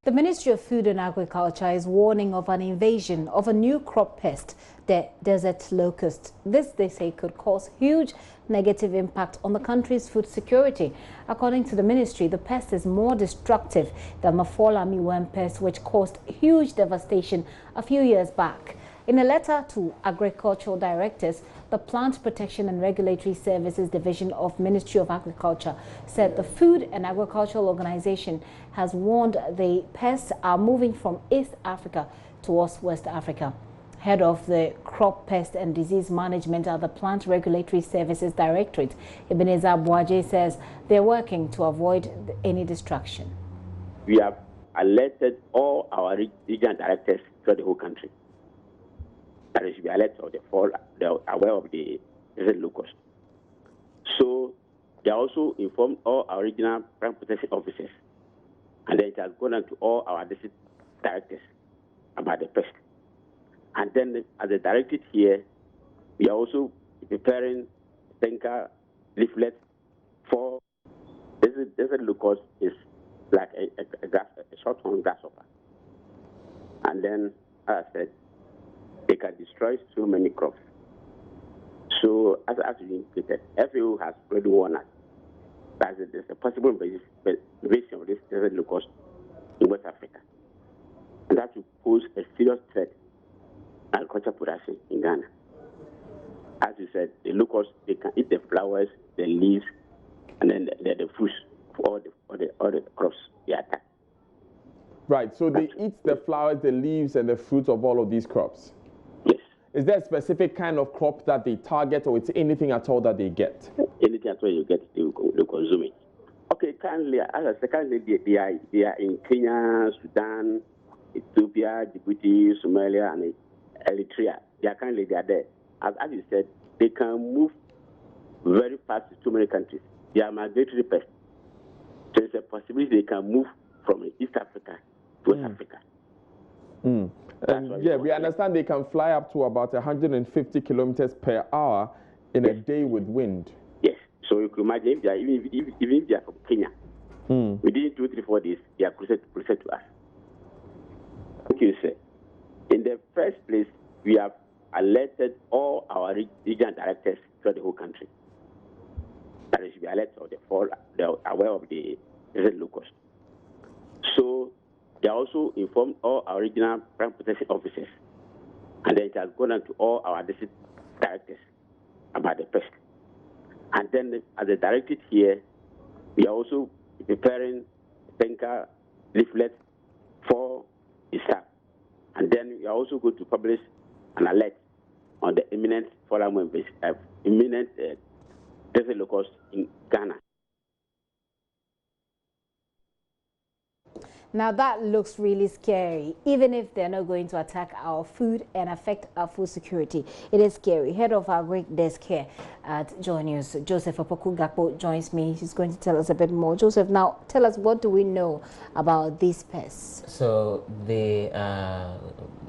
The Ministry of Food and Agriculture is warning of an invasion of a new crop pest, the desert locust. This, they say, could cause huge negative impact on the country's food security. According to the ministry, the pest is more destructive than the fall armyworm pest, which caused huge devastation a few years back. In a letter to agricultural directors, the Plant Protection and Regulatory Services Division of Ministry of Agriculture said the Food and Agricultural Organization has warned the pests are moving from East Africa towards West Africa. Head of the Crop Pest and Disease Management at the Plant Regulatory Services Directorate, Ebenezer Boaje, says they're working to avoid any destruction. We have alerted all our regional directors throughout the whole country. That is, we alert of they're aware of the desert locust. So they also informed all our regional plant protection officers, and then it has gone on to all our district directors about the pest. And then, as a directive here, we are also preparing tanker leaflets for desert locust is like a short-term grasshopper. And then, as I said, they can destroy so many crops. So, as you indicated, FAO has already warned us that there's a possible invasion of this desert locust in West Africa. And that will pose a serious threat to agriculture production in Ghana. As you said, the locusts, they can eat the flowers, the leaves, and then the fruits of all the crops they attack. Right, so they eat the flowers, the leaves, and the fruits of all of these crops? Yes. Is there a specific kind of crop that they target, or it's anything at all that they get? Anything at all you get, they consume it. Okay, currently, as I said, currently they are in Kenya, Sudan, Ethiopia, Djibouti, Somalia, and Eritrea. They are there. As you said, they can move very fast to too many countries. They are migratory pests. So there's a possibility they can move from East Africa to West Africa. Yeah, we understand they can fly up to about 150 kilometers per hour in a day with wind. Yes. So you can imagine if they are, even if they are from Kenya, within 2, 3, 4 days, they are closer to us. Okay, sir. In the first place, we have alerted all our regional directors throughout the whole country. That is, we alert of they're aware of the desert locust. So they also informed all our regional plant protection officers, and then it has gone on to all our district directors about the pest. And then, as a directive here, we are also preparing tanker leaflets for the staff. And then we are also going to publish an alert on the imminent desert locust in Ghana. Now that looks really scary, even if they're not going to attack our food and affect our food security. It is scary. Head of our great desk here at JoyNews, Joseph Opoku-Gakpo, joins me. He's going to tell us a bit more. Joseph, now tell us, what do we know about these pests? So they are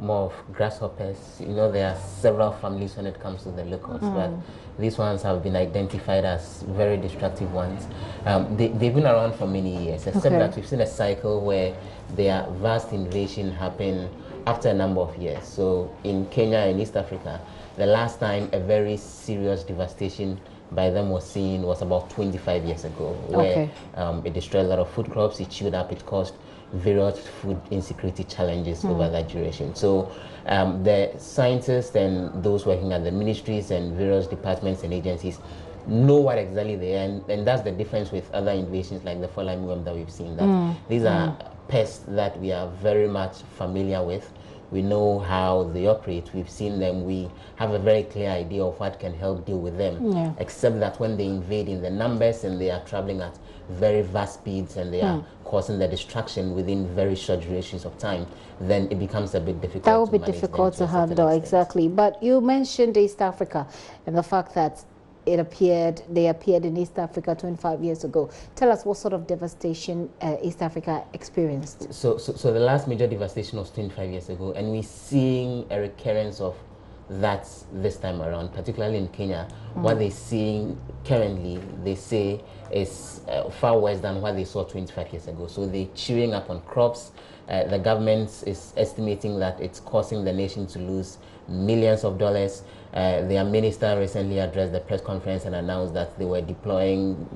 more of grasshoppers. You know, there are several families when it comes to the locusts, but these ones have been identified as very destructive ones. They've been around for many years, except that we've seen a cycle where their vast invasion happened after a number of years. So in Kenya and East Africa, the last time a very serious devastation by them was seen was about 25 years ago, where it destroyed a lot of food crops, it chewed up, it caused various food insecurity challenges over that duration. So the scientists and those working at the ministries and various departments and agencies know what exactly they are, and that's the difference with other invasions like the fall armyworm that we've seen. That these are pests that we are very much familiar with. We know how they operate. We've seen them. We have a very clear idea of what can help deal with them. Except that when they invade in the numbers and they are traveling at very vast speeds and they are causing the destruction within very short durations of time, then it becomes a bit difficult. That would be difficult to handle, exactly. But you mentioned East Africa and the fact that they appeared in East Africa 25 years ago. Tell us what sort of devastation East Africa experienced. So the last major devastation was 25 years ago, and we're seeing a recurrence of that this time around, particularly in Kenya. What they're seeing currently, they say, is far worse than what they saw 25 years ago. So they're chewing up on crops, The government is estimating that it's causing the nation to lose millions of dollars. Their minister recently addressed the press conference and announced that they were deploying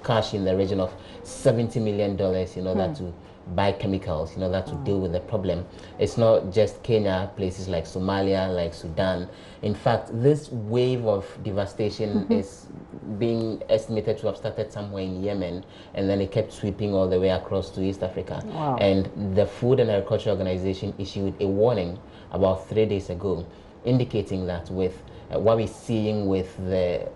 cash in the region of $70 million in order to buy chemicals in order to deal with the problem. It's not just Kenya, places like Somalia, like Sudan. In fact, this wave of devastation is being estimated to have started somewhere in Yemen, and then it kept sweeping all the way across to East Africa. Wow. And the Food and Agriculture Organization issued a warning about 3 days ago, indicating that with what we're seeing with the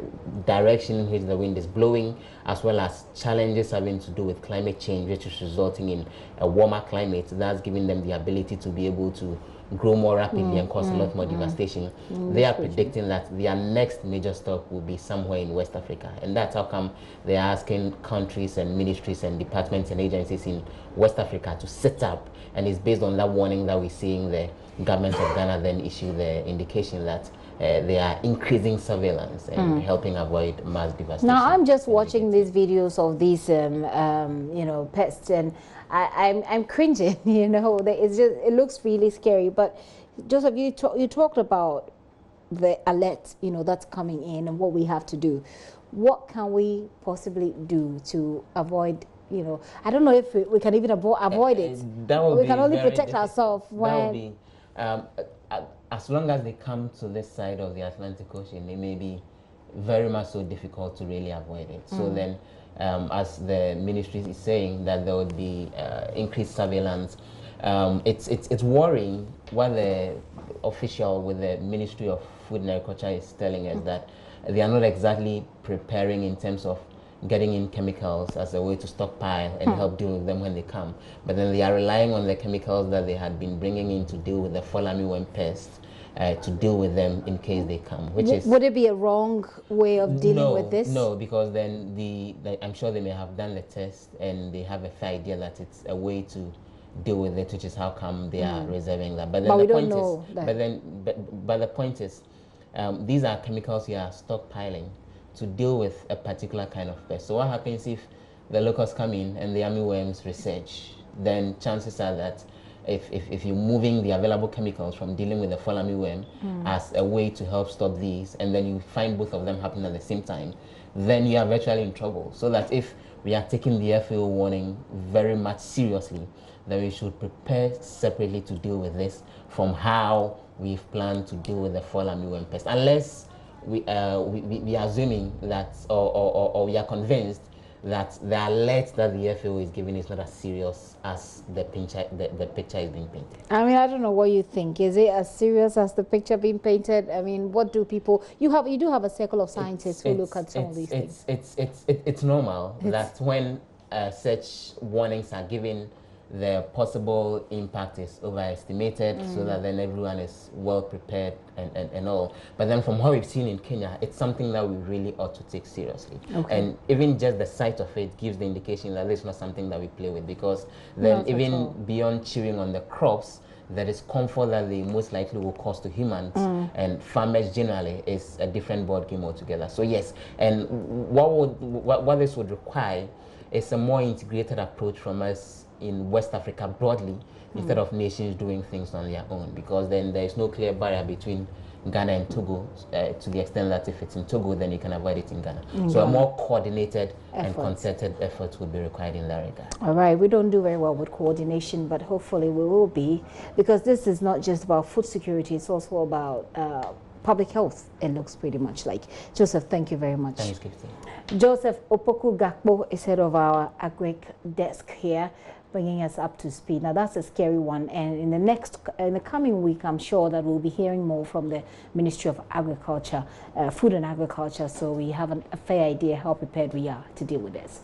direction in which the wind is blowing, as well as challenges having to do with climate change, which is resulting in a warmer climate, that's giving them the ability to be able to grow more rapidly and cause a lot more devastation. They are predicting that their next major stop will be somewhere in West Africa, and that's how come they're asking countries and ministries and departments and agencies in West Africa to set up, and it's based on that warning that we're seeing the government of Ghana then issue the indication that they are increasing surveillance and helping avoid mass devastation. Now, I'm just watching these videos of these, pests, and I'm cringing. It looks really scary. But Joseph, you talked about the alert, that's coming in and what we have to do. What can we possibly do to avoid? I don't know if we can even avoid it. We can only protect ourselves when. As long as they come to this side of the Atlantic Ocean, it may be very much so difficult to really avoid it. So then, as the ministry is saying, that there would be increased surveillance. It's worrying what the official with the Ministry of Food and Agriculture is telling us, that they are not exactly preparing in terms of getting in chemicals as a way to stockpile and help deal with them when they come. But then they are relying on the chemicals that they had been bringing in to deal with the fall armyworm pest, to deal with them in case they come. Would it be a wrong way of dealing with this? No, because then I'm sure they may have done the test and they have a fair idea that it's a way to deal with it, which is how come they are reserving that. But then we don't know that. But the point is, these are chemicals you are stockpiling to deal with a particular kind of pest. So what happens if the locusts come in and the armyworms resurge? Then chances are that if you're moving the available chemicals from dealing with the fall armyworm as a way to help stop these, and then you find both of them happening at the same time, then you are virtually in trouble. So that if we are taking the FAO warning very much seriously, then we should prepare separately to deal with this from how we've planned to deal with the fall armyworm pest. Unless we are assuming that, or we are convinced that the alert that the FAO is giving is not as serious as the picture is being painted. I mean, I don't know what you think. Is it as serious as the picture being painted? I mean, what do people? You do have a circle of scientists who look at some of these things. It's normal that when such warnings are given, the possible impact is overestimated, so that then everyone is well prepared and all. But then from what we've seen in Kenya, it's something that we really ought to take seriously. Okay. And even just the sight of it gives the indication that it's not something that we play with, because then even beyond chewing on the crops, there is comfort that they most likely will cause to humans and farmers generally is a different board game altogether. So yes, and what this would require is a more integrated approach from us in West Africa broadly, instead of nations doing things on their own, because then there is no clear barrier between Ghana and Togo, to the extent that if it's in Togo, then you can avoid it in Ghana. So a more coordinated and concerted effort would be required in that regard. All right, we don't do very well with coordination, but hopefully we will be, because this is not just about food security, it's also about public health, it looks pretty much like. Joseph, thank you very much. Thanks, Gifty. Joseph Opoku Gakpo is head of our agric desk here, bringing us up to speed. Now that's a scary one, and in the coming week, I'm sure that we'll be hearing more from the Ministry of Agriculture, Food and Agriculture, so we have a fair idea how prepared we are to deal with this.